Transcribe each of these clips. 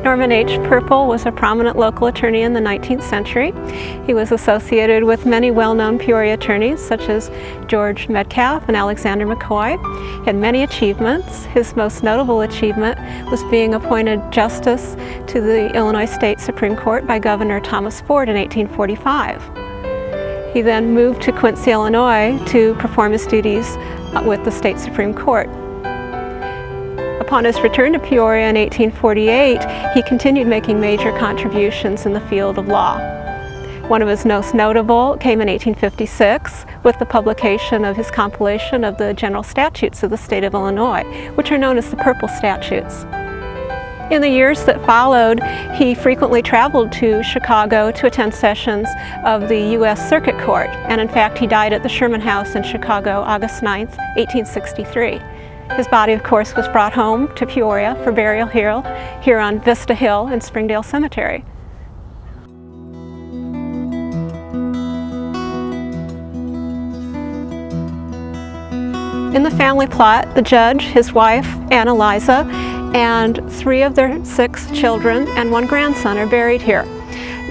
Norman H. Purple was a prominent local attorney in the 19th century. He was associated with many well-known Peoria attorneys such as George Metcalf and Alexander McCoy. He had many achievements. His most notable achievement was being appointed Justice to the Illinois State Supreme Court by Governor Thomas Ford in 1845. He then moved to Quincy, Illinois to perform his duties with the State Supreme Court. Upon his return to Peoria in 1848, he continued making major contributions in the field of law. One of his most notable came in 1856 with the publication of his compilation of the general statutes of the state of Illinois, which are known as the Purple Statutes. In the years that followed, he frequently traveled to Chicago to attend sessions of the U.S. Circuit Court, and in fact he died at the Sherman House in Chicago August 9, 1863. His body, of course, was brought home to Peoria for burial here on Vista Hill in Springdale Cemetery. In the family plot, the judge, his wife, Anna Liza, and 3 of their 6 children and 1 grandson are buried here.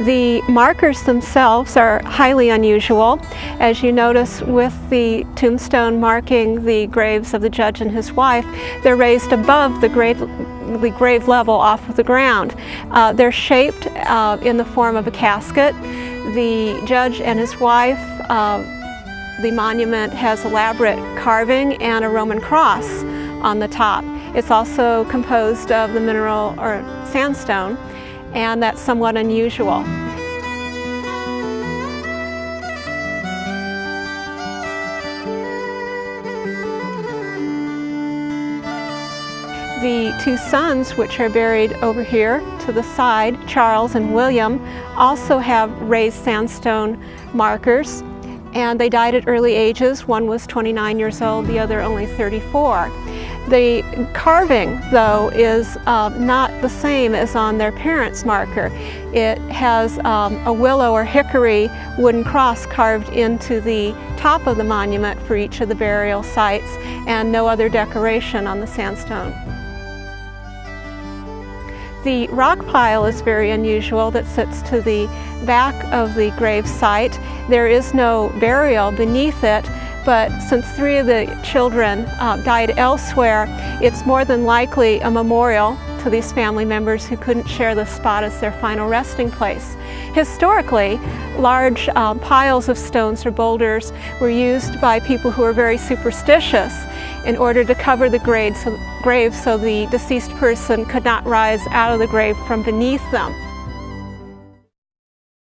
The markers themselves are highly unusual. As you notice with the tombstone marking the graves of the judge and his wife, they're raised above the grave level off of the ground. They're shaped in the form of a casket. The judge and his wife, the monument has elaborate carving and a Roman cross on the top. It's also composed of the mineral or sandstone, and that's somewhat unusual. The 2 sons, which are buried over here to the side, Charles and William, also have raised sandstone markers, and they died at early ages. One was 29 years old, the other only 34. The carving, though, is not the same as on their parents' marker. It has a willow or hickory wooden cross carved into the top of the monument for each of the burial sites, and no other decoration on the sandstone. The rock pile is very unusual that sits to the back of the grave site. There is no burial beneath it, but since 3 of the children died elsewhere, it's more than likely a memorial to these family members who couldn't share the spot as their final resting place. Historically, large piles of stones or boulders were used by people who were very superstitious in order to cover the grave so the deceased person could not rise out of the grave from beneath them.